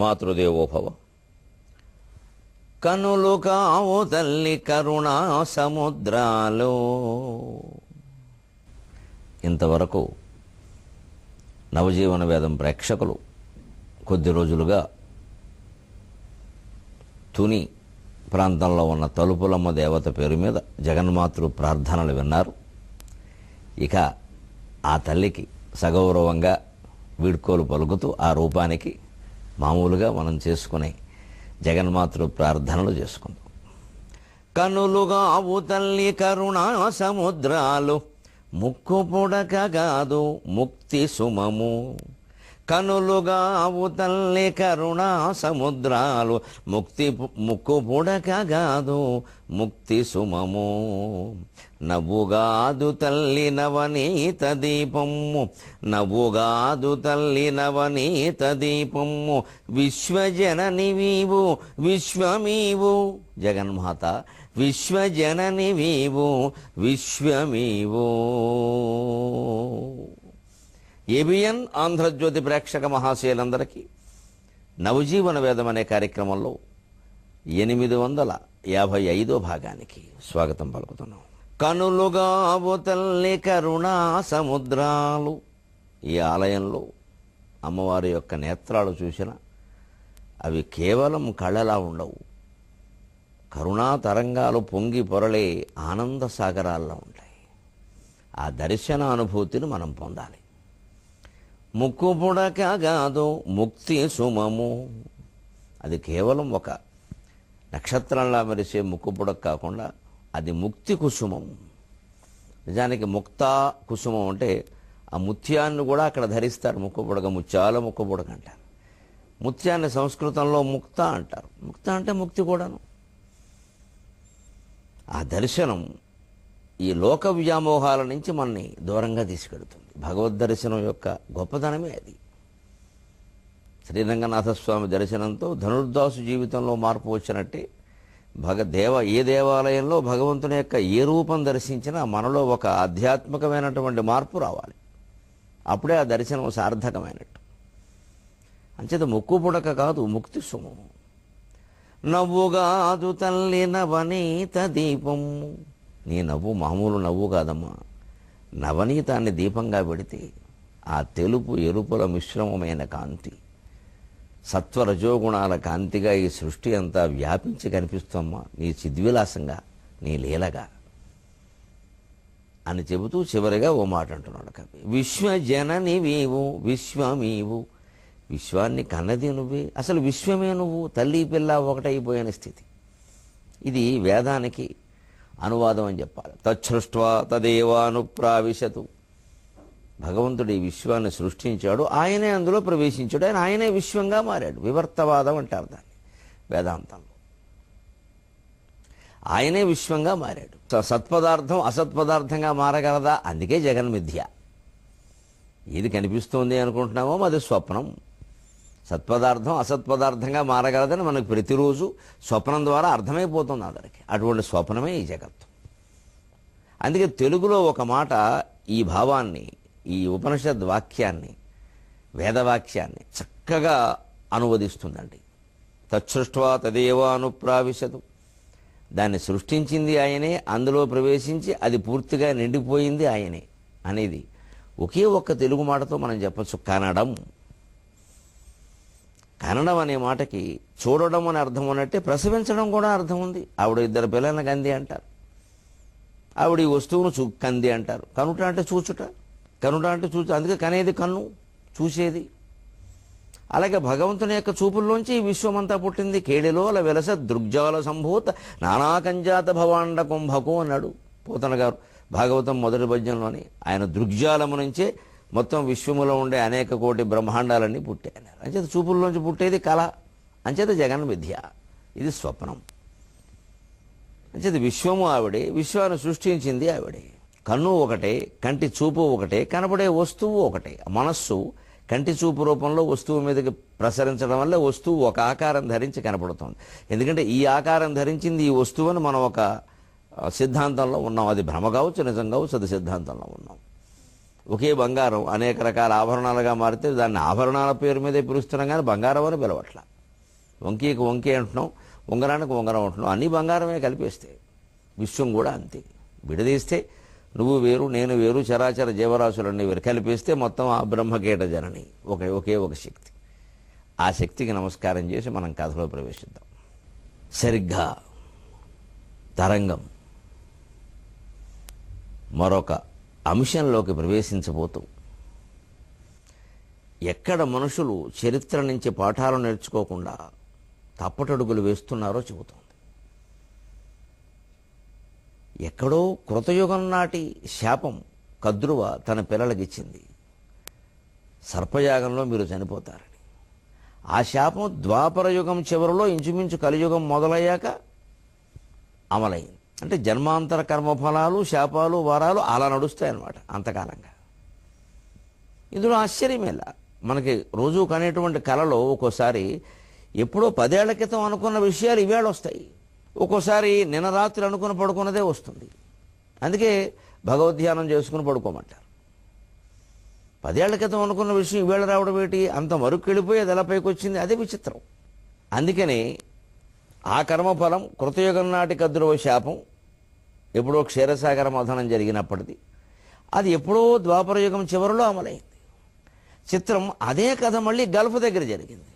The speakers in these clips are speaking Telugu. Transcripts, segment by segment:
మాతృదేవోభవ. కనులు కావు తల్లి కరుణా సముద్రాలు. ఇంతవరకు నవజీవన వేదం ప్రేక్షకులు కొద్ది రోజులుగా తుని ప్రాంతంలో ఉన్న తలుపులమ్మ దేవత పేరు మీద జగన్మాతృ ప్రార్థనలు విన్నారు. ఇక ఆ తల్లికి సగౌరవంగా వీడ్కోలు పలుకుతూ ఆ రూపానికి మామూలుగా మనం చేసుకునే జగన్మాతృ ప్రార్థనలు చేసుకుందాం. కనులుగావు తల్లి కరుణా సముద్రాలు, ముక్కు పుడక కాదు ముక్తి సుమము. కనులుగావు తల్లి కరుణా సముద్రాలు, ముక్కు పుడక కాదు ముక్తి సుమము. నవ్వుగాదు తల్లి నవనీత దీపము, నవ్వుగాదు తల్లి నవనీత దీపము. విశ్వజనని వీవు విశ్వమీవు, జగన్మాత విశ్వజనని వీవు విశ్వమీవు. ఏబిఎన్ ఆంధ్రజ్యోతి ప్రేక్షక మహాశయులందరికీ నవజీవన వేదం అనే కార్యక్రమంలో 855వ భాగానికి స్వాగతం పలుకుతున్నాం. కనులుగావు తల్లి కరుణా సముద్రాలు. ఈ ఆలయంలో అమ్మవారి యొక్క నేత్రాలు చూసిన అవి కేవలం కళ్ళలా ఉండవు, కరుణా తరంగాలు పొంగి పొరలే ఆనంద సాగరాల్లో ఉంటాయి. ఆ దర్శన అనుభూతిని మనం పొందాలి. ముక్కు పుడక కాదు ముక్తి సుమము. అది కేవలం ఒక నక్షత్రంలా మెరిసే ముక్కు పుడక కాకుండా అది ముక్తి కుసుమం. నిజానికి ముక్తా కుసుమం అంటే ఆ ముత్యాన్ని కూడా అక్కడ ధరిస్తారు. ముక్కు పుడక, ముత్యాల ముక్కు పుడక అంటారు. ముత్యాన్ని సంస్కృతంలో ముక్త అంటారు. ముక్త అంటే ముక్తి కూడాను. ఆ దర్శనం ఈ లోక వ్యామోహాల నుంచి మనని దూరంగా తీసుకెడుతుంది. భగవద్దర్శనం యొక్క గొప్పతనమే అది. శ్రీరంగనాథస్వామి దర్శనంతో ధనుర్దాసు జీవితంలో మార్పు వచ్చినట్టే ఏ దేవాలయంలో భగవంతుని యొక్క ఏ రూపం దర్శించినా మనలో ఒక ఆధ్యాత్మికమైనటువంటి మార్పు రావాలి. అప్పుడే ఆ దర్శనం సార్థకమైనట్టు. అంచేత ముక్కు పుడక కాదు ముక్తి సుమము. నవ్వుగాదు తల్లి నవనీత దీపము. నీ నవ్వు మామూలు నవ్వు కాదమ్మా. నవనీతాన్ని దీపంగా పెడితే ఆ తెలుపు ఎరుపుల మిశ్రమమైన కాంతి సత్వరజోగుణాల కాంతిగా ఈ సృష్టి అంతా వ్యాపించి కనిపిస్తమ్మా, నీ చిద్విలాసంగా, నీ లీలగా అని చెబుతూ చివరిగా ఓ మాట అంటున్నాడు కవి. విశ్వజనని వీవు విశ్వమీవు. విశ్వాన్ని కన్నది నువ్వే, అసలు విశ్వమే నువ్వు. తల్లి పిల్ల ఒకటైపోయిన స్థితి. ఇది వేదానికి అనువాదం అని చెప్పాలి. తచ్ఛృష్ట్వా తదేవానుప్రావిశతు. భగవంతుడు ఈ విశ్వాన్ని సృష్టించాడు, ఆయనే అందులో ప్రవేశించాడు, ఆయనే విశ్వంగా మారాడు. వివర్తవాదం అంటారు దాన్ని వేదాంతంలో. ఆయనే విశ్వంగా మారాడు. సత్పదార్థం అసత్పదార్థంగా మారగలదా? అందుకే జగన్మిథ్య. ఏది కనిపిస్తోంది అనుకుంటున్నామో అది స్వప్నం. సత్పదార్థం అసత్పదార్థంగా మారగలదని మనకు ప్రతిరోజు స్వప్నం ద్వారా అర్థమైపోతుంది అందరికీ. అటువంటి స్వప్నమే ఈ జగత్తు. అందుకే తెలుగులో ఒక మాట ఈ భావాన్ని, ఈ ఉపనిషద్ వాక్యాన్ని, వేదవాక్యాన్ని చక్కగా అనువదిస్తుందండి. తచ్ఛృష్ట్వా తదేవానుప్రావిశతు. దాన్ని సృష్టించింది ఆయనే, అందులో ప్రవేశించి అది పూర్తిగా నిండిపోయింది ఆయనే అనేది ఒకే ఒక్క తెలుగు మాటతో మనం చెప్పచ్చు. కనడం. కనడం అనే మాటకి చూడడం అని అర్థం ఉన్నట్టే ప్రసవించడం కూడా అర్థం ఉంది. ఆవిడ 2 పిల్లలను కంది అంటారు. ఆవిడ ఈ వస్తువును కంది అంటారు. కనుట అంటే చూచుట, కనుట అంటే చూచు. అందుకే కనేది కన్ను, చూసేది. అలాగే భగవంతుని యొక్క చూపుల్లోంచి ఈ విశ్వమంతా పుట్టింది. కేడిలోల వెలస దృగ్జాల సంభూత నానాకంజాత భవాండ కుంభకు అన్నాడు పోతన గారు భాగవతం మొదటి పద్యంలోని. ఆయన దృగ్జాలము నుంచే మొత్తం విశ్వములో ఉండే అనేక కోటి బ్రహ్మాండాలన్నీ పుట్టాయి. అంచేత చూపుల్లోంచి పుట్టేది కళ. అంచేత జగన్మిథ్య, ఇది స్వప్నం. అంచేత విశ్వము ఆవిడే, విశ్వాన్ని సృష్టించింది ఆవిడే. కన్ను ఒకటే, కంటి చూపు ఒకటే, కనపడే వస్తువు ఒకటే. మనస్సు కంటి చూపు రూపంలో వస్తువు మీదకి ప్రసరించడం వల్ల వస్తువు ఒక ఆకారం ధరించి కనపడుతుంది. ఎందుకంటే ఈ ఆకారం ధరించింది ఈ వస్తువు అని మనం ఒక సిద్ధాంతంలో ఉన్నాం. అది భ్రమ కావచ్చు, నిజం కావచ్చు, అది సిద్ధాంతంలో ఉన్నాం. ఒకే బంగారం అనేక రకాల ఆభరణాలుగా మారితే దాన్ని ఆభరణాల పేరు మీదే పిలుస్తున్నాం, కానీ బంగారం అని పిలవట్ల. వంకీకి వంకీ అంటున్నాం, ఉంగరానికి ఉంగరం అంటున్నాం, అన్నీ బంగారమే కలిపేస్తే. విశ్వం కూడా అంతే. విడదీస్తే నువ్వు వేరు నేను వేరు, చరాచర జీవరాశులన్నీ వేరు, కలిపేస్తే మొత్తం ఆ బ్రహ్మకీట జనని ఒకే ఒక శక్తి. ఆ శక్తికి నమస్కారం చేసి మనం కథలో ప్రవేశిద్దాం. సరిగ్గా తరంగం మరొక అంశంలోకి ప్రవేశించబోతూ ఎక్కడ మనుషులు చరిత్ర నుంచి పాఠాలు నేర్చుకోకుండా తప్పటడుగులు వేస్తున్నారో చెబుతోంది. ఎక్కడో కృతయుగం నాటి శాపం కద్రువ తన పిల్లలకిచ్చింది, సర్పయాగంలో మీరు చనిపోతారని. ఆ శాపం ద్వాపర యుగం చివరిలో ఇంచుమించు కలియుగం మొదలయ్యాక అమలైంది. అంటే జన్మాంతర కర్మఫలాలు, శాపాలు, వరాలు అలా నడుస్తాయన్నమాట అంతకాలంగా. ఇందులో ఆశ్చర్యమేలా, మనకి రోజు కనేటువంటి కళలో ఒక్కోసారి ఎప్పుడో 10 ఏళ్ల క్రితం అనుకున్న విషయాలు ఈవేళ వస్తాయి, ఒక్కోసారి నిన్న రాత్రి అనుకుని పడుకున్నదే వస్తుంది. అందుకే భగవద్ధ్యానం చేసుకుని పడుకోమంటారు. 10 ఏళ్ల క్రితం అనుకున్న విషయం ఈవేళ రావడం ఏంటి, అంత మరుక్కు వెళ్ళిపోయి అది ఎలా పైకి వచ్చింది, అదే విచిత్రం. అందుకని ఆ కర్మఫలం కృతయుగం నాటి కద్రువ శాపం ఎప్పుడో క్షీరసాగర మథనం జరిగినప్పటిది, అది ఎప్పుడో ద్వాపర యుగం చివరిలో అమలైంది. చిత్రం, అదే కథ మళ్ళీ గల్ఫ్ దగ్గర జరిగింది.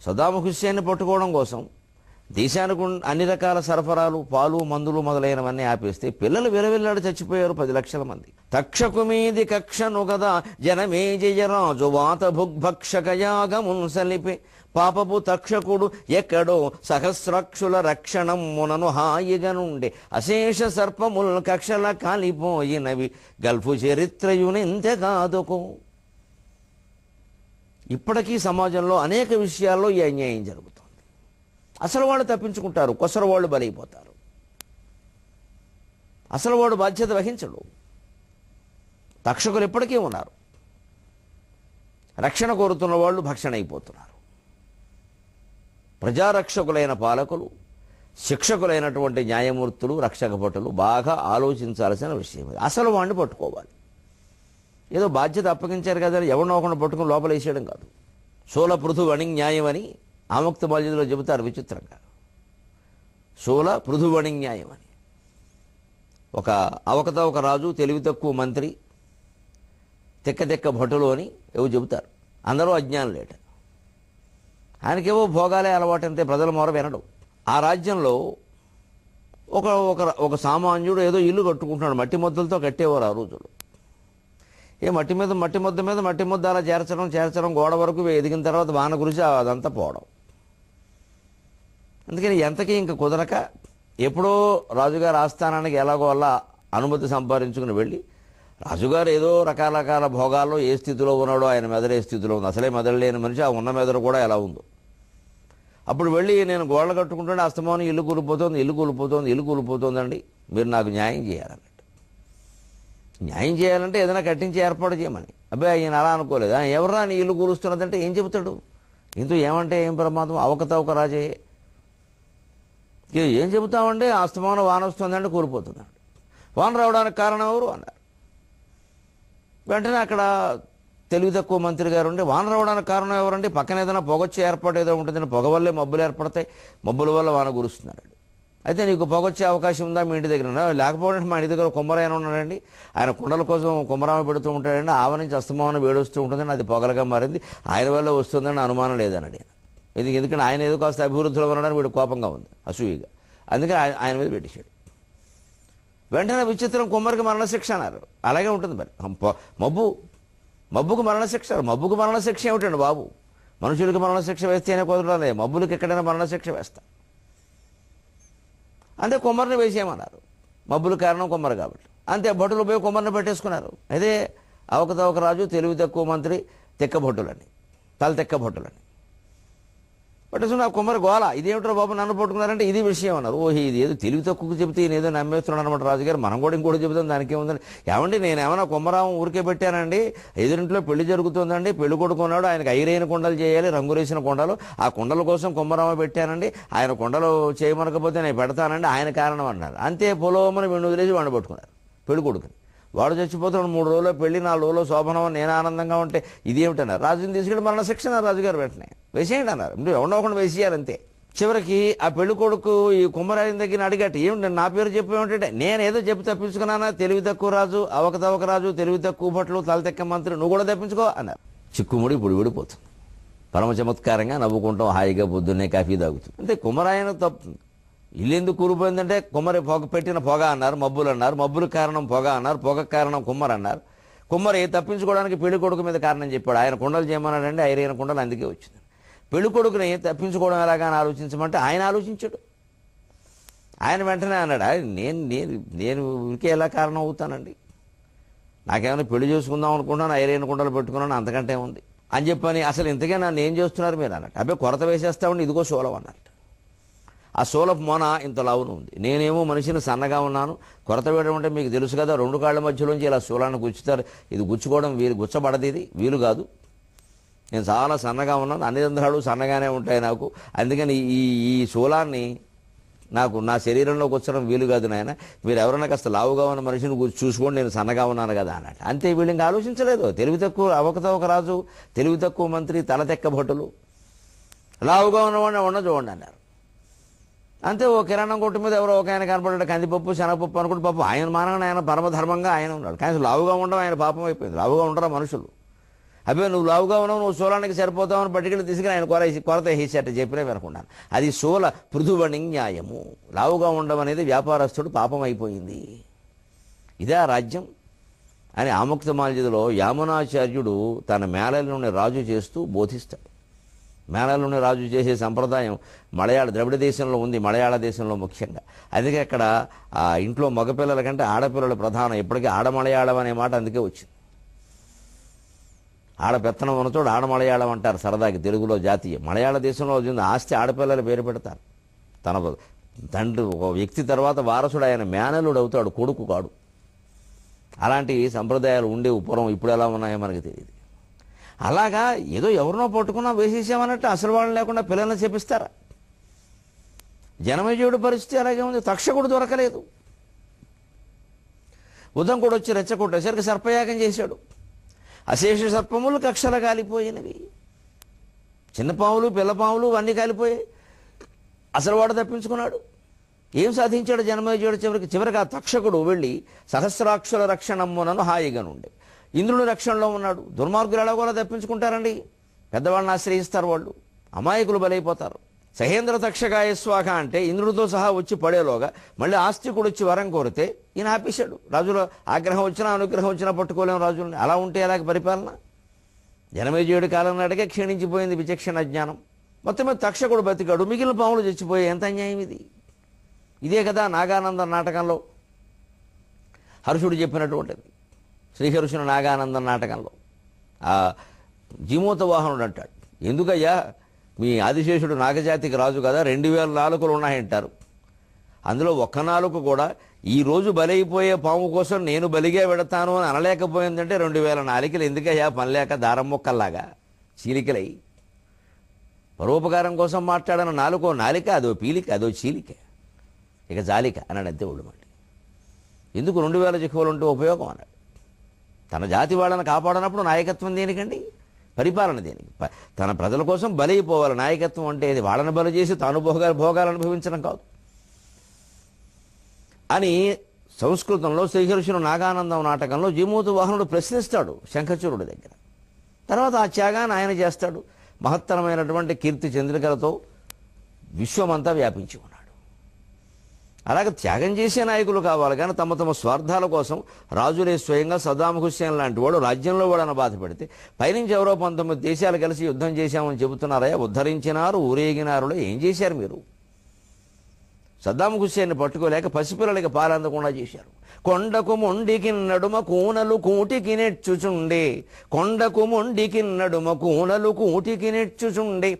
సద్దాం హుస్సేన్ని పట్టుకోవడం కోసం దేశానికి అన్ని రకాల సరఫరాలు, పాలు, మందులు మొదలైనవన్నీ ఆపేస్తే పిల్లలు విలవిల్లాడు చచ్చిపోయారు 10 లక్షల మంది. తక్షకు మీది కక్షను గదా జనమే జయరాజు వాత భుగ్భక్షకయాగమున్ సలిపే పాపపు తక్షకుడు ఎక్కడో సహస్రాక్షుల రక్షణం మునను హాయిగా నుండి అశేష సర్పముల్ కక్షల కాలిపోయినవి గల్ఫు చరిత్రయునెంత కాదుకో. ఇప్పటికీ సమాజంలో అనేక విషయాల్లో ఈ అన్యాయం జరుగుతుంది. అసలు వాళ్ళు తప్పించుకుంటారు, కొసరు వాళ్ళు బలైపోతారు. అసలు వాడు బాధ్యత వహించడు. తక్షకులు ఎప్పటికీ ఉన్నారు, రక్షణ కోరుతున్న వాళ్ళు భక్షణ అయిపోతున్నారు. ప్రజారక్షకులైన పాలకులు, శిక్షకులైనటువంటి న్యాయమూర్తులు, రక్షక భటులు బాగా ఆలోచించాల్సిన విషయం. అసలు వాడిని పట్టుకోవాలి. ఏదో బాధ్యత అప్పగించారు కదా ఎవరినో ఒకరిని పట్టుకుని లోపల వేసేయడం కాదు. శూల పృథువణి న్యాయం అని ఆముక్త బాధ్యతలో చెబుతారు విచిత్రంగా. శూల పృథువణి న్యాయం అని. ఒక అవకతవక రాజు, తెలివి తక్కువ మంత్రి, తెక్క భటులు అని ఏవో చెబుతారు. అందరూ అజ్ఞానులేట. ఆయనకేవో భోగాలే అలవాటు, అంతే, ప్రజల మొర వినడు. ఆ రాజ్యంలో ఒక సామాన్యుడు ఏదో ఇల్లు కట్టుకుంటున్నాడు. మట్టి ముద్దలతో కట్టేవారు ఆ రోజులు. మట్టి ముద్ద అలా చేర్చడం గోడ వరకు ఎదిగిన తర్వాత వాన గురించి అదంతా పోవడం. అందుకని ఎంతకీ ఇంక కుదరక ఎప్పుడో రాజుగారి ఆస్థానానికి ఎలాగో అలా అనుమతి సంపాదించుకుని వెళ్ళి, రాజుగారు ఏదో రకాల భోగాల్లో ఏ స్థితిలో ఉన్నాడో, ఆయన మెదడే స్థితిలో ఉంది. అసలే మెదడు లేని మనిషి, ఆ ఉన్న మెదడు కూడా ఎలా ఉందో. అప్పుడు వెళ్ళి, నేను గోడలు కట్టుకుంటుంటే అస్తమానం ఇల్లు కూలిపోతుందండి, మీరు నాకు న్యాయం చేయాలన్నట్టు. న్యాయం చేయాలంటే ఏదైనా కట్టించి ఏర్పాటు చేయమని. అబ్బాయి ఆయన అలా అనుకోలేదు. ఎవరా నీ ఇల్లు కూలుస్తున్నదంటే ఏం చెబుతాడు? ఇంతో ఏమంటే ఏం ప్రమాదం, అవకతవక రాజే. ఏం చెబుతామంటే అస్తమానం వాన వస్తుందంటే కూలిపోతుందండి. వాన రావడానికి కారణం ఎవరు అన్నారు. వెంటనే అక్కడ తెలివి తక్కువ మంత్రి గారు ఉండి, వాన రావడానికి కారణం ఎవరండి, పక్కన ఏదైనా పొగొచ్చే ఏర్పాటు ఏదో ఉంటుందని, పొగ వల్లే మబ్బులు ఏర్పడతాయి, మబ్బుల వల్ల వాన కురుస్తున్నాడు. అయితే నీకు పొగొచ్చే అవకాశం ఉందా మీ ఇంటి దగ్గర? లేకపోతే మా ఇంటి దగ్గర కుమ్మరాయన ఉన్నాడండి, ఆయన కుండల కోసం కుమ్మరామ పెడుతూ ఉంటాడండి, ఆవ నుంచి అస్తమానం వేడొస్తూ ఉంటుందని, అది పొగలుగా మారింది, ఆయన వల్ల వస్తుందని అనుమానం లేదన్నాడు. ఎందుకంటే ఆయన ఏదో కాస్త అభివృద్ధిలో ఉండడానికి వీడు కోపంగా ఉంది, అసూయిగా. అందుకని ఆయన మీద పెట్టేశాడు. వెంటనే విచిత్రం, కుమ్మరికి మరణశిక్ష అన్నారు. అలాగే ఉంటుంది మరి. మబ్బుకు మరణశిక్ష. మబ్బుకు మరణశిక్ష ఏమిటండి బాబు? మనుషులకి మరణశిక్ష వేస్తేనే కుదరలే, మబ్బులకి ఎక్కడైనా మరణశిక్ష వేస్తా. అంతే, కుమ్మరిని వేసేయమన్నారు. మబ్బుల కారణం కుమ్మరు కాబట్టి. అంతే, భటులు పోయి కుమ్మరిని పెట్టేసుకున్నారు. అదే అవకతవక రాజు, తెలివి తక్కువ మంత్రి, తెక్క భటులని, తెక్క భటులని పట్టేసుకుని ఆ కుమ్మరి గోల, ఇదేమిటో బాబు నన్ను పట్టుకున్నారంటే ఇది విషయం అన్నారు. ఓహి, ఇది ఏదో తెలివి తక్కువ చెబితే నేనేదో నమ్మేస్తున్నాను అనమాట రాజుగారు, మనం కూడా ఇంకోటి చెబుతాం, దానికి ఏముందండి. ఏమండి, నేనేమన్నా కుమ్మరావం ఊరికే పెట్టానండి, ఎదురింట్లో పెళ్లి జరుగుతుందండి, పెళ్లి కొడుకున్నాడు, ఆయనకు ఐరైన కుండలు చేయాలి, రంగురేసిన కుండలు, ఆ కుండల కోసం కుమ్మరామ పెట్టానండి, ఆయన కుండలు చేయమనకపోతే నేను పెడతానండి, ఆయన కారణం అన్నారు. అంతే, పొలోమని వెండు వదిలేసి వాడిని పట్టుకున్నారు పెళ్లి కొడుకుని. వాడు చచ్చిపోతున్నాడు 3 రోజుల్లో పెళ్లి 4 రోజుల్లో శోభనం నేను ఆనందంగా ఉంటే ఇదేమిటన్నారు. రాజుని తీసుకెళ్ళి మరణశిక్ష రాజుగారు వెంటనే వేసేయండి అన్నారు. మీరు ఎవడొకటి వేసేయాలంతే. చివరికి ఆ పెళ్లి కొడుకు ఈ కుమ్మరాయన దగ్గర అడిగట, ఏమిటి నా పేరు చెప్పేమంటే, నేనేదో చెప్పి తప్పించుకున్నానా, తెలివి తక్కువ రాజు, అవకతవక రాజు, తెలివి తక్కువ భట్లు, తలతెక్క మంత్రి, నువ్వు కూడా తప్పించుకో అన్నారు. చిక్కుముడి ఇప్పుడు విడిపోతుంది. పరమ చమత్కారంగా నవ్వుకుంటాం, హాయిగా పొద్దున్నే కాఫీ తాగుతుంది. అంటే కుమ్మరాయన తప్పు. ఇల్లు ఎందుకు కూలిపోయిందంటే కుమ్మరి పెట్టిన పొగ అన్నారు, మబ్బులు అన్నారు, మబ్బులకు కారణం పొగ అన్నారు, పొగకు కారణం కుమ్మరి అన్నారు. కుమ్మరి తప్పించుకోవడానికి పెళ్లి కొడుకు మీద కారణం చెప్పాడు. ఆయన కుండలు చేయమన్నాడండి, ఐరైన కుండలు అందుకే వచ్చింది. పెళ్లి కొడుకుని తప్పించుకోవడం ఎలాగా అని ఆలోచించమంటే ఆయన ఆలోచించాడు. ఆయన వెంటనే అన్నాడు, నేను ఇంకే ఎలా కారణం అవుతానండి, నాకేమైనా పెళ్లి చేసుకుందాం అనుకుంటున్నాను, ఐరైన కుండలు పెట్టుకున్నాను, అంతకంటే ఉంది అని చెప్పని, అసలు ఇంతకే నన్ను ఏం చేస్తున్నారు మీరు అన్నట్టు. అబ్బాయి కొరత వేసేస్తామండి, ఇదిగో శూలం అన్నట్టు. ఆ శూలపు మొన ఇంత లావును ఉంది, నేనేమో మనిషిని సన్నగా ఉన్నాను, కొరత వేయడం అంటే మీకు తెలుసు కదా, 2 కాళ్ళ మధ్యలోంచి ఇలా శూలాన్ని గుచ్చుతారు, ఇది గుచ్చుకోవడం గుచ్చబడదు, ఇది వీలు కాదు, నేను చాలా సన్నగా ఉన్నాను, అన్ని రంధ్రాలు సన్నగానే ఉంటాయి నాకు, అందుకని ఈ శూలాన్ని నాకు నా శరీరంలోకి వచ్చడం వీలు కాదు నాయన, మీరు ఎవరైనా కాస్త లావుగా ఉన్న మనిషిని చూసుకోండి, నేను సన్నగా ఉన్నాను కదా అన్నట్టు. అంతే, వీళ్ళు ఇంకా ఆలోచించలేదు. తెలివి తక్కువ అవకతవక రాజు, తెలివి తక్కువ మంత్రి, తలతెక్క భటులు, లావుగా ఉన్నవాడిని ఉన్న చూడండి అన్నారు. అంతే, ఓ కిరాణం కొట్టు మీద ఎవరో ఒక ఆయన కనపడ్డాడు, కందిపప్పు శనగపప్పు అనుకుంటే పాపం ఆయన మానగానే ఆయన పరమధర్మంగా ఆయన ఉన్నాడు. కానీ లావుగా ఉండడం ఆయన పాపం అయిపోయింది. లావుగా ఉండరా మనుషులు, అబ్బాయి నువ్వు లావుగా ఉన్నావు, నువ్వు శూలానికి సరిపోతావని పట్టుకెళ్ళి తీసుకుని ఆయన కొరత వేసేట చెప్పినా వినకున్నాను. అది శూల పృథువణి న్యాయము. లావుగా ఉండడం అనేది వ్యాపారస్తుడు పాపం అయిపోయింది. ఇదే ఆ రాజ్యం అని ఆముక్తమాల్యదలో యామునాచార్యుడు తన మేళలోని రాజు చేస్తూ బోధిస్తాడు. మేళలోని రాజు చేసే సంప్రదాయం ద్రవిడ దేశంలో ఉంది, మలయాళ దేశంలో ముఖ్యంగా. అందుకే అక్కడ ఆ ఇంట్లో మగపిల్లల కంటే ఆడపిల్లలు ప్రధానం. ఇప్పటికీ ఆడమలయాళం అనే మాట అందుకే వచ్చింది. ఆడపెత్తనం ఉన్నచోడు ఆడమలయాళం అంటారు సరదాకి, తెలుగులో జాతీయ. మలయాళ దేశంలో వచ్చింది ఆస్తి ఆడపిల్లల పేరు పెడతారు. తన తండ్రి ఒక వ్యక్తి తర్వాత వారసుడు ఆయన మేనలుడు అవుతాడు, కొడుకు కాడు. అలాంటి సంప్రదాయాలు ఉండేవి పూర్వం, ఇప్పుడు ఎలా ఉన్నాయో మనకు తెలియదు. అలాగా ఏదో ఎవరినో పట్టుకున్నా వేసేసామన్నట్టు అసలు వాళ్ళు లేకుండా పిల్లల్ని చేపిస్తారా? జనమేజయుడి పరిస్థితి అలాగే ఉంది. తక్షకుడు దొరకలేదు, ఉదంకుడు వచ్చి రెచ్చగొట్టేసరికి సర్పయాగం చేశాడు. అశేష సర్పములు కక్షలు కాలిపోయినవి, చిన్నపాములు పిల్లపాములు అన్నీ కాలిపోయాయి. అసలు వాడు తప్పించుకున్నాడు. ఏం సాధించాడు జనమేజయుడు? చివరికి ఆ తక్షకుడు వెళ్ళి సహస్రాక్షర రక్షణమ్మునను హాయిగా నుండి ఇంద్రుని రక్షణలో ఉన్నాడు. దుర్మార్గులు ఎలా కూడా తప్పించుకుంటారండి, పెద్దవాళ్ళని ఆశ్రయిస్తారు, వాళ్ళు అమాయకులు బలైపోతారు. సహేంద్ర తక్షకాయ స్వాహ అంటే ఇంద్రుడితో సహా వచ్చి పడేలోగా మళ్ళీ ఆస్తికుడు వచ్చి వరం కోరితే ఈయన ఆపేశాడు. రాజుల ఆగ్రహం వచ్చినా అనుగ్రహం వచ్చినా పట్టుకోలేము రాజుల్ని. అలా ఉంటే ఎలాగ పరిపాలన? జనమేజయుడి కాలం నాటికే క్షీణించిపోయింది విచక్షణ జ్ఞానం. మొత్తం మీద తక్షకుడు బతికాడు, మిగిలిన పాములు చచ్చిపోయాయి. ఎంత అన్యాయం ఇది! ఇదే కదా నాగానందం నాటకంలో హర్షుడు చెప్పినటువంటిది. శ్రీహర్షుని నాగానందం నాటకంలో ఆ జీమూత వాహనుడు అంటాడు, ఎందుకయ్యా మీ ఆదిశేషుడు నాగజాతికి రాజు కదా, 2000 నాలుకలు ఉన్నాయంటారు, అందులో ఒక్క నాలుక కూడా ఈరోజు బలైపోయే పాము కోసం నేను బలిగా పెడతాను అని అనలేకపోయిందంటే 2000 నాలికలు ఎందుకయ్యా పనిలేక దారం మొక్కల్లాగా చీలికలై? పరోపకారం కోసం మాట్లాడిన నాలుకో నాలిక, అదో పీలిక, అదో చీలిక, ఇక జాలిక అన్నాడు. అంతే ఒళ్ళు మళ్ళీ. ఎందుకు 2000 జిహ్వలు ఉంటే ఉపయోగం అన్నాడు. తన జాతి వాళ్ళని కాపాడనప్పుడు నాయకత్వం దేనికండి, పరిపాలన దేనికి? తన ప్రజల కోసం బలైపోవాలి. నాయకత్వం అంటే ఇది వాళ్ళని బలి చేసి తాను భోగాలు అనుభవించడం కాదు అని సంస్కృతంలో శ్రీహర్షుని నాగానందం నాటకంలో జీమూత వాహనుడు ప్రశ్నిస్తాడు శంఖచూరుడి దగ్గర. తర్వాత ఆ త్యాగాన్ని ఆయన చేస్తాడు. మహత్తరమైనటువంటి కీర్తి చంద్రికలతో విశ్వమంతా వ్యాపించి ఉన్నాడు. అలాగే త్యాగం చేసే నాయకులు కావాలి, కానీ తమ తమ స్వార్థాల కోసం రాజులే స్వయంగా సద్దాం హుస్సేన్ లాంటి వాడు రాజ్యంలో వాడని బాధ పెడితే పైనుంచి ఎవరో 19 దేశాలు కలిసి యుద్ధం చేశామని చెబుతున్నారయ్యా, ఉద్ధరించినారు, ఊరేగినారులో ఏం చేశారు మీరు? సద్దాం హుస్సేన్ని పట్టుకోలేక పసిపిల్లలకి పాలందకుండా చేశారు. కొండకు మొండికి నడుమ కూనలు కూటికి నెచ్చుచుండే, కొండకు మొండికి నడుమ కూనలు కూటికి నెచ్చుచుండే,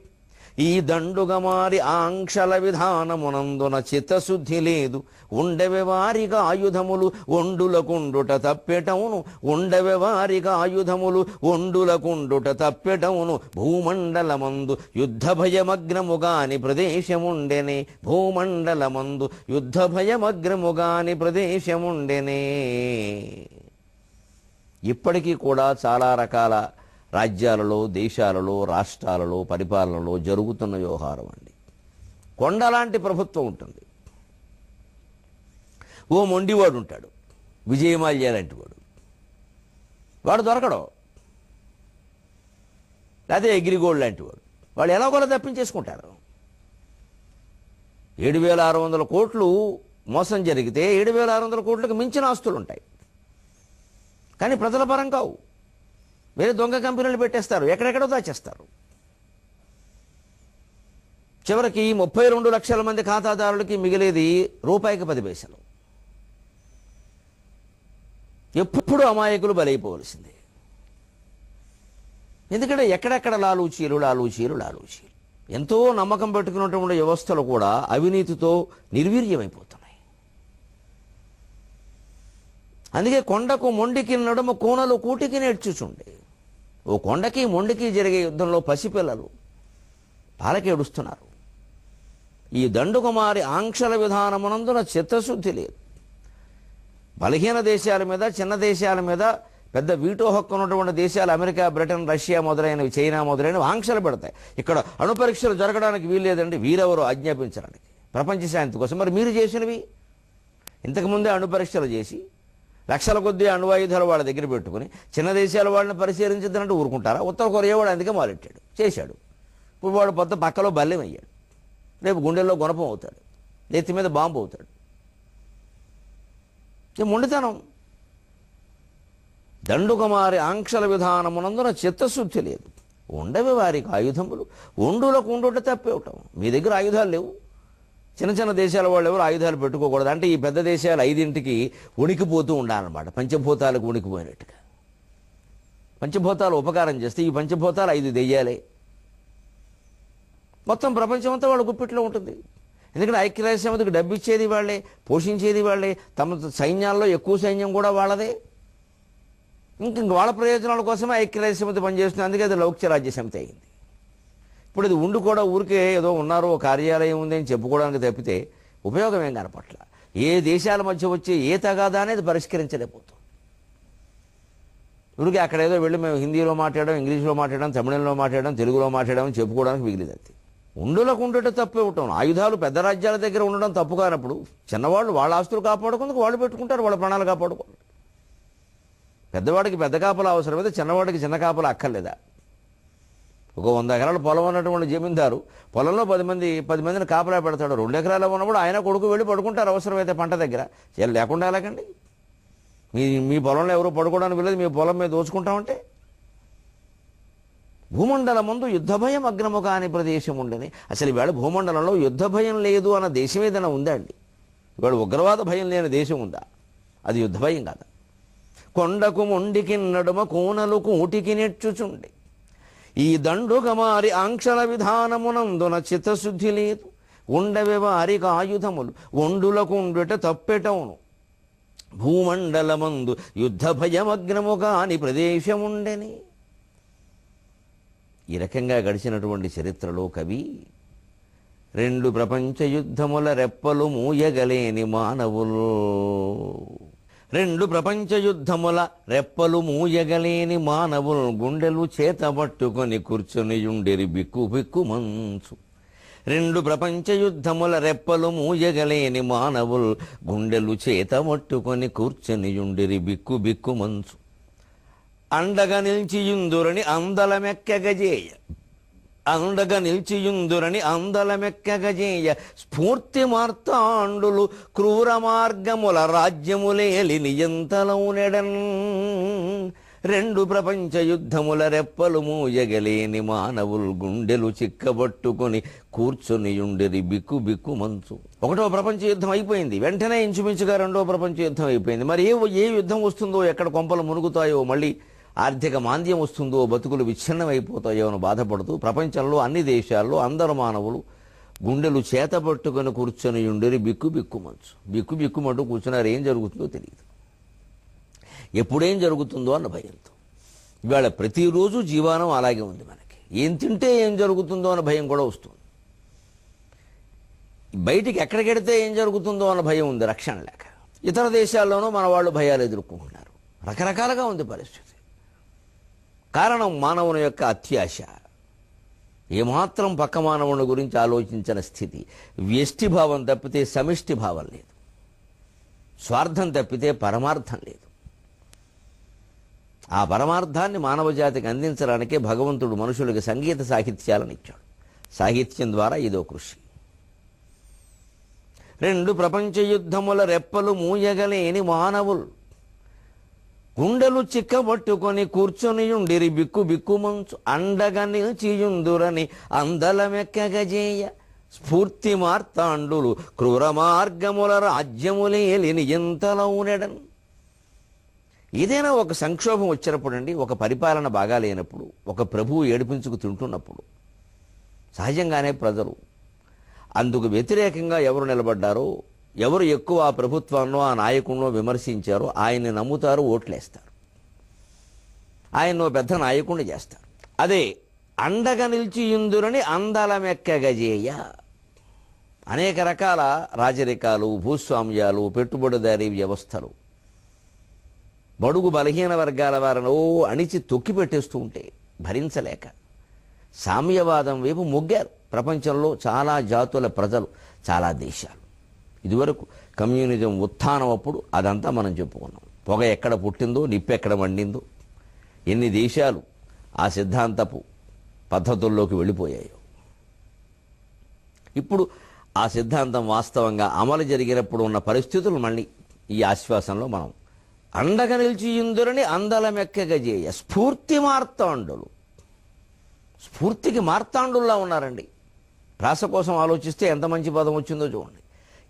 ఈ దండుగా మారి ఆంక్షల విధానమునందున చిత్తశుద్ధి లేదు, ఉండవే వారిగా ఆయుధములు ఒండులకుండుట తప్పెటవును, ఉండవే వారిగా ఆయుధములు ఒండులకుండుట తప్పెటవును, భూమండలమందు యుద్ధ భయమగ్నముగాని ప్రదేశముండెనే, భూమండలమందు యుద్ధ భయమగ్నముగాని ప్రదేశముండెనే. ఇప్పటికీ కూడా చాలా రకాల రాజ్యాలలో, దేశాలలో, రాష్ట్రాలలో, పరిపాలనలో జరుగుతున్న వ్యవహారం అండి. కొండలాంటి ప్రభుత్వం ఉంటుంది, ఓ మొండివాడు ఉంటాడు, విజయమాల్య లాంటి వాడు దొరకడం, లేకపోతే అగ్రిగోల్డ్ లాంటి వాళ్ళు ఎలాగోలా తప్పించేసుకుంటారు. 7,600 కోట్లు మోసం జరిగితే 7,600 కోట్లకు మించిన ఆస్తులు ఉంటాయి, కానీ ప్రజల పరం కావు. వేరే దొంగ కంపెనీలు పెట్టేస్తారు, ఎక్కడెక్కడో దాచేస్తారు. చివరికి 32 లక్షల మంది ఖాతాదారులకి మిగిలేది రూపాయికి 10 పైసలు. ఎప్పుడు అమాయకులు బలైపోవలసిందే. ఎందుకంటే ఎక్కడెక్కడ లాలూచీలు. ఎంతో నమ్మకం పెట్టుకున్నటువంటి వ్యవస్థలు కూడా అవినీతితో నిర్వీర్యమైపోతున్నాయి. అందుకే కొండకు మొండికి నడుమ కోనలు కూటికి నేర్చుచుండే. ఓ కొండకి మొండికి జరిగే యుద్ధంలో పసిపిల్లలు పాలకేడుస్తున్నారు. ఈ దండుకుమారి ఆంక్షల విధానమునందున చిత్తశుద్ధి లేదు. బలహీన దేశాల మీద, చిన్న దేశాల మీద, పెద్ద వీటో హక్కు ఉన్నటువంటి దేశాలు అమెరికా, బ్రిటన్, రష్యా మొదలైనవి, చైనా మొదలైనవి ఆంక్షలు పెడతాయి. ఇక్కడ అణు పరీక్షలు జరగడానికి వీల్లేదండి, వీరెవరో ఆజ్ఞాపించడానికి, ప్రపంచ శాంతి కోసం. మరి మీరు చేసినవి ఇంతకుముందే అణు పరీక్షలు చేసి లక్షల కొద్దీ అణువాయుధాలు వాళ్ళ దగ్గర పెట్టుకుని చిన్న దేశాల వాళ్ళని పరిశీలించద్దంటే ఊరుకుంటారా? ఉత్తర కొరియా వాడు అందుకే మొదలెట్టాడు, చేశాడు. ఇప్పుడు వాడు పొద్దు పక్కలో బల్లెం అయ్యాడు, రేపు గుండెల్లో గుణపం అవుతాడు, నెత్తి మీద బాంబు అవుతాడు. మొండితనం. దండుకుమారి ఆంక్షల విధానమునందున చిత్తశుద్ధి లేదు. ఉండవి వారికి ఆయుధములు, ఉండులకు ఉండుట తప్పేవటం. మీ దగ్గర ఆయుధాలు లేవు. చిన్న చిన్న దేశాల వాళ్ళు ఎవరు ఆయుధాలు పెట్టుకోకూడదు. అంటే ఈ పెద్ద దేశాలు 5ంటికి ఉనికిపోతూ ఉండాలన్నమాట, పంచభూతాలకు ఉనికిపోయినట్టుగా. పంచభూతాలు ఉపకారం చేస్తే ఈ పంచభూతాలు 5 దెయ్యాలే. మొత్తం ప్రపంచం అంతా వాళ్ళ గుప్పిట్లో ఉంటుంది. ఎందుకంటే ఐక్యరాజ్య సమితికి డబ్బు ఇచ్చేది వాళ్ళే, పోషించేది వాళ్ళే, తమ సైన్యాల్లో ఎక్కువ సైన్యం కూడా వాళ్ళదే. ఇంక వాళ్ళ ప్రయోజనాల కోసమే ఐక్యరాజ్య సమితి పనిచేస్తుంది. అందుకే అది లౌక్యరాజ్య సమితి అయింది. ఇప్పుడు ఇది ఉండి కూడా ఊరికే ఏదో ఉన్నారు, కార్యాలయం ఉంది అని చెప్పుకోవడానికి తప్పితే ఉపయోగం ఏం కనపట్ల. ఏ దేశాల మధ్య వచ్చే ఏ తగాదా అనేది పరిష్కరించలేకపోతాం. ఊరికి అక్కడ ఏదో వెళ్ళి మేము హిందీలో మాట్లాడడం, ఇంగ్లీష్లో మాట్లాడడం, తమిళంలో మాట్లాడడం, తెలుగులో మాట్లాడడం చెప్పుకోవడానికి మిగిలింది. అది ఉండులకు ఉండటం తప్పే ఉంటాం. ఆయుధాలు పెద్ద రాజ్యాల దగ్గర ఉండడం తప్పు కానప్పుడు చిన్నవాళ్ళు వాళ్ళ ఆస్తులు కాపాడుకుందుకు వాళ్ళు పెట్టుకుంటారు, వాళ్ళ ప్రాణాలు కాపాడుకోవాలి. పెద్దవాడికి పెద్ద కాపలా అవసరమైతే చిన్నవాడికి చిన్న కాపలా అక్కర్లేదా? ఒక 100 ఎకరాల పొలం ఉన్నటువంటి జమీందారు పొలంలో 10 మందిని కాపలా పెడతాడు. 2 ఎకరాలు ఉన్నప్పుడు ఆయన కొడుకు వెళ్ళి పడుకుంటారు అవసరమైతే పంట దగ్గర. లేకుండా ఎలాగండి? మీ పొలంలో ఎవరు పడుకోవడానికి వెళ్ళదు, మీ పొలం మీద దోచుకుంటామంటే. భూమండలం ముందు యుద్ధ భయం అగ్రము కాని ప్రదేశం ఉండని. అసలు ఇవాళ భూమండలంలో యుద్ధ భయం లేదు అన్న దేశం ఏదైనా ఉందా అండి? ఇవాళ ఉగ్రవాద భయం లేని దేశం ఉందా? అది యుద్ధ భయం కాదా? కొండకు మొండికి నడుమ కోనలు కూటికి నెచ్చుచుండే. ఈ దండుగమారి ఆంక్షల విధానమునందున చిత్తశుద్ధి లేదు. ఉండవే వారికి ఆయుధములు, ఒండులకు ఉండుట తప్పెటవును. భూమండలమందు యుద్ధ భయమగ్నము కాని ప్రదేశముండెని. ఈ రకంగా గడిచినటువంటి చరిత్రలో కవి 2 ప్రపంచ యుద్ధముల రెప్పలు మూయగలేని మానవులు, 2 ప్రపంచ యుద్ధముల రెప్పలు మూయగలేని మానవులు గుండెలు చేతబట్టుకొని కూర్చొనియుండిరి బిక్కు బిక్కు మంచు. 2 ప్రపంచ యుద్ధముల రెప్పలు మూయగలేని మానవులు గుండెలు చేతబట్టుకొని కూర్చొనియుండిరి బిక్కు బిక్కు మంచు. అండగా నిలిచియుందురని అందలమెక్కగజేయ, అండగా నిలిచియుందురని అందలమెక్కగజేయ. స్ఫూర్తి మార్తాండులు క్రూర మార్గముల రాజ్యములేలి నియంతలౌనెడన్. 2 ప్రపంచ యుద్ధముల రెప్పలు మూయగలేని మానవులు గుండెలు చిక్కబట్టుకొని కూర్చొనియుండిరి బిక్కు బిక్కు మంచు. 1వ ప్రపంచ యుద్ధం అయిపోయింది, వెంటనే ఇంచుమించుగా 2వ ప్రపంచ యుద్ధం అయిపోయింది. మరి ఏ యుద్ధం వస్తుందో, ఎక్కడ కొంపలు మునుగుతాయో, మళ్ళీ ఆర్థిక మాంద్యం వస్తుందో, బతుకులు విచ్ఛిన్నమైపోతాయో అని బాధపడుతూ ప్రపంచంలో అన్ని దేశాల్లో అందరు మానవులు గుండెలు చేతపట్టుకొని కూర్చొని ఉండేది బిక్కు బిక్కుమంచు. బిక్కు బిక్కుమంటూ కూర్చున్నారు. ఏం జరుగుతుందో తెలియదు, ఎప్పుడేం జరుగుతుందో అన్న భయంతో. ఇవాళ ప్రతిరోజు జీవనం అలాగే ఉంది మనకి. ఏం తింటే ఏం జరుగుతుందో అన్న భయం కూడా వస్తుంది. బయటికి ఎక్కడికెడితే ఏం జరుగుతుందో అన్న భయం ఉంది, రక్షణ లేక. ఇతర దేశాల్లోనూ మన వాళ్ళు భయాలు ఎదుర్కొంటున్నారు. రకరకాలుగా ఉంది పరిస్థితి. కారణం మానవుని యొక్క అత్యాశ. ఏమాత్రం పక్క మానవుని గురించి ఆలోచించిన స్థితి. వ్యష్టిభావం తప్పితే సమిష్టి భావం లేదు, స్వార్థం తప్పితే పరమార్థం లేదు. ఆ పరమార్థాన్ని మానవ జాతికి అందించడానికే భగవంతుడు మనుషులకి సంగీత సాహిత్యాలను ఇచ్చాడు. సాహిత్యం ద్వారా ఇదో కృషి. 2 ప్రపంచ యుద్ధముల రెప్పలు మూయగలేని మానవులు గుండెలు చిక్కబట్టుకొని కూర్చొనియుండిరి బిక్కు బిక్కుమంచు అండగా నిలిచియుందురని అందలమెక్కగజేయ స్ఫూర్తి మార్తాండులు క్రూర మార్గముల రాజ్యములేలిని ఎంతలౌనెడన్. ఏదైనా ఒక సంక్షోభం వచ్చినప్పుడండి, ఒక పరిపాలన బాగా లేనప్పుడు, ఒక ప్రభువు ఏడిపించుకు తింటున్నప్పుడు సహజంగానే ప్రజలు అందుకు వ్యతిరేకంగా ఎవరు నిలబడ్డారో, ఎవరు ఎక్కువ ఆ ప్రభుత్వాన్నో ఆ నాయకుడినో విమర్శించారో ఆయన్ని నమ్ముతారు, ఓట్లేస్తారు, ఆయన్నో పెద్ద నాయకుడిని చేస్తారు. అదే అండగా నిలిచి ఇందురని అందలమెక్కగజేయ. అనేక రకాల రాజరికాలు, భూస్వామ్యాలు, పెట్టుబడిదారీ వ్యవస్థలు బడుగు బలహీన వర్గాల వారిని అణిచి తొక్కి పెట్టేస్తూ ఉంటే భరించలేక సామ్యవాదం వైపు మొగ్గారు ప్రపంచంలో చాలా జాతుల ప్రజలు, చాలా దేశాలు. ఇదివరకు కమ్యూనిజం ఉత్థానం అప్పుడు అదంతా మనం చెప్పుకున్నాం. పొగ ఎక్కడ పుట్టిందో, నిప్పు ఎక్కడ మండిందో, ఎన్ని దేశాలు ఆ సిద్ధాంతపు పద్ధతుల్లోకి వెళ్ళిపోయాయో. ఇప్పుడు ఆ సిద్ధాంతం వాస్తవంగా అమలు జరిగినప్పుడు ఉన్న పరిస్థితులు మళ్ళీ ఈ ఆశ్వాసంలో మనం అండగా నిలిచి ఇందురని అందలమెక్కగజేయ స్ఫూర్తి మార్తాండులు. స్ఫూర్తికి మార్తాండుల్లా ఉన్నారండి. ప్రాస కోసం ఆలోచిస్తే ఎంత మంచి పదం వచ్చిందో చూడండి.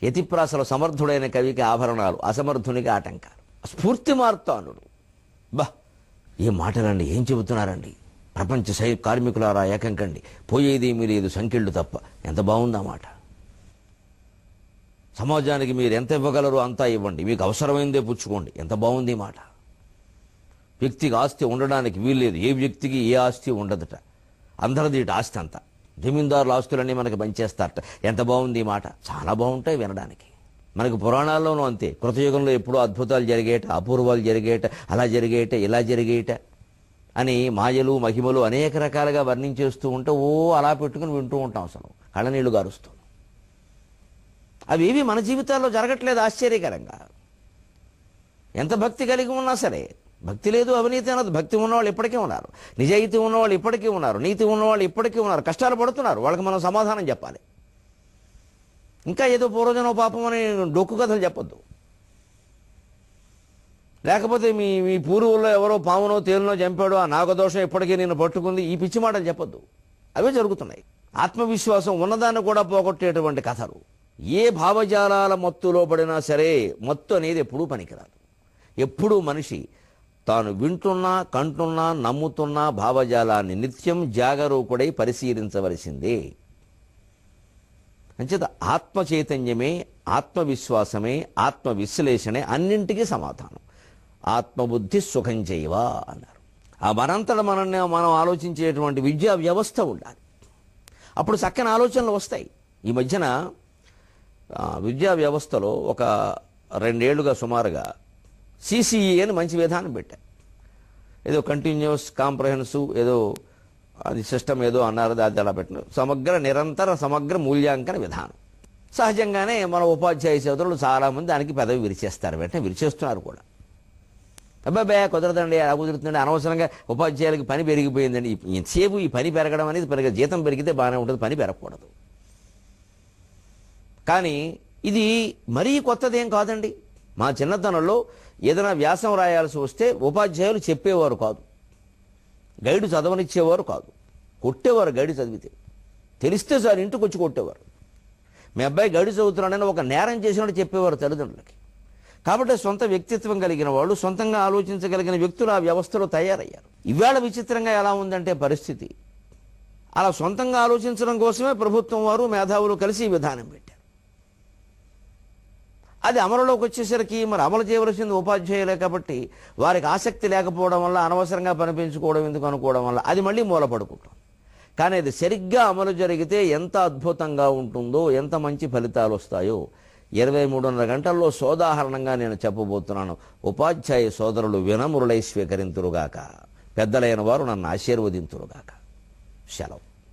యతిప్రాసలో సమర్థుడైన కవికి ఆభరణాలు, అసమర్థునికి ఆటంకాలు. స్ఫూర్తి మార్తాండులు. ఏం మాటలండి, ఏం చెబుతున్నారండి. ప్రపంచ కార్మికులారా ఏకం కండి, పోయేదేమీ లేదు సంఖ్యలు తప్ప. ఎంత బాగుందా మాట. సమాజానికి మీరు ఎంత ఇవ్వగలరో అంతా ఇవ్వండి, మీకు అవసరమైందే పుచ్చుకోండి. ఎంత బాగుంది మాట. వ్యక్తికి ఆస్తి ఉండడానికి వీల్లేదు, ఏ వ్యక్తికి ఏ ఆస్తి ఉండదట. అందరిది ఆస్తి అంతా, జమీందారుల ఆస్తులన్నీ మనకి పంచేస్తారట. ఎంత బాగుంది మాట. చాలా బాగుంటాయి వినడానికి. మనకు పురాణాల్లోనూ అంతే. కృతయుగంలో ఎప్పుడూ అద్భుతాలు జరిగేట, అపూర్వాలు జరిగేట, అలా జరిగేట, ఇలా జరిగేట అని మాయలు మహిమలు అనేక రకాలుగా వర్ణించేస్తూ ఉంటే అలా పెట్టుకుని వింటూ ఉంటాం. అసలు కళ్ళనీళ్లు గారుస్తాం. అవేవి మన జీవితాల్లో జరగట్లేదు ఆశ్చర్యకరంగా. ఎంత భక్తి కలిగి ఉన్నా సరే, భక్తి లేదు అవినీతి అన్నది. భక్తి ఉన్నవాళ్ళు ఇప్పటికీ ఉన్నారు, నిజాయితీ ఉన్నవాళ్ళు ఇప్పటికీ ఉన్నారు, నీతి ఉన్నవాళ్ళు ఇప్పటికీ ఉన్నారు. కష్టాలు పడుతున్నారు, వాళ్ళకి మనం సమాధానం చెప్పాలి. ఇంకా ఏదో పూర్వజనో పాపం అని డొక్కు కథలు చెప్పొద్దు. లేకపోతే మీ మీ పూర్వుల్లో ఎవరో పామునో తేలునో చంపాడో, ఆ నాగదోషం ఇప్పటికీ నేను పట్టుకుంది, ఈ పిచ్చి మాటలు చెప్పొద్దు. అవే జరుగుతున్నాయి. ఆత్మవిశ్వాసం ఉన్నదాన్ని కూడా పోగొట్టేటువంటి కథలు. ఏ భావజాలాల మత్తులో పడినా సరే, మత్తు అనేది ఎప్పుడూ పనికిరాదు. ఎప్పుడూ మనిషి తాను వింటున్నా, కంటున్నా, నమ్ముతున్నా భావజాలాన్ని నిత్యం జాగరూకుడై పరిశీలించవలసిందే. అంచేత ఆత్మ చైతన్యమే, ఆత్మవిశ్వాసమే, ఆత్మ విశ్లేషణే అన్నింటికీ సమాధానం. ఆత్మబుద్ధి సుఖం చేయవా అన్నారు. ఆ మనంతట మనం ఆలోచించేటువంటి విద్యా వ్యవస్థ ఉండాలి. అప్పుడు చక్కని ఆలోచనలు వస్తాయి. ఈ మధ్యన విద్యా వ్యవస్థలో ఒక 2 ఏళ్లుగా సుమారుగా CCE అని మంచి విధానం పెట్టారు. ఏదో కంటిన్యూస్ కాంప్రహెన్సివ్ ఏదో అది సిస్టమ్ ఏదో అన్నారు. అది అలా పెట్టిన నిరంతర సమగ్ర మూల్యాంకన విధానం. సహజంగానే మన ఉపాధ్యాయ సోదరులు చాలామంది దానికి పెదవి విరిచేస్తారు. వెంటనే విరిచేస్తున్నారు కూడా. అబ్బాబే కుదరదండి, అలా కుదురుతుందండి, అనవసరంగా ఉపాధ్యాయులకి పని పెరిగిపోయిందండి. ఎంతసేపు ఈ పని పెరగడం అనేది పెరిగే, జీతం పెరిగితే బాగానే ఉంటుంది, పని పెరగకూడదు. కానీ ఇది మరీ కొత్తదేం కాదండి. మా చిన్నతనంలో ఏదైనా వ్యాసం రాయాల్సి వస్తే ఉపాధ్యాయులు చెప్పేవారు కాదు, గైడు చదవనిచ్చేవారు కాదు, కొట్టేవారు. గైడు చదివితే తెలిస్తే సార్ ఇంటికి వచ్చి కొట్టేవారు. మీ అబ్బాయి గైడు చదువుతున్నాడని ఒక నేరం చేసినట్టు చెప్పేవారు తల్లిదండ్రులకి. కాబట్టి సొంత వ్యక్తిత్వం కలిగిన వాళ్ళు, సొంతంగా ఆలోచించగలిగిన వ్యక్తులు ఆ వ్యవస్థలో తయారయ్యారు. ఇవాళ విచిత్రంగా ఎలా ఉందంటే పరిస్థితి, అలా సొంతంగా ఆలోచించడం కోసమే ప్రభుత్వం వారు, మేధావులు కలిసి ఈ విధానం పెట్టారు. అది అమలులోకి వచ్చేసరికి మరి అమలు చేయవలసింది ఉపాధ్యాయులే కాబట్టి వారికి ఆసక్తి లేకపోవడం వల్ల, అనవసరంగా పనిపించుకోవడం ఎందుకు అనుకోవడం వల్ల అది మళ్ళీ మూలపడుకుంటాం. కానీ అది సరిగ్గా అమలు జరిగితే ఎంత అద్భుతంగా ఉంటుందో, ఎంత మంచి ఫలితాలు వస్తాయో 23:30 గంటల్లో సోదాహరణంగా నేను చెప్పబోతున్నాను. ఉపాధ్యాయ సోదరులు వినమ్రులై స్వీకరింతురుగాక. పెద్దలైన వారు నన్ను ఆశీర్వదింతురుగాక. సెలవు.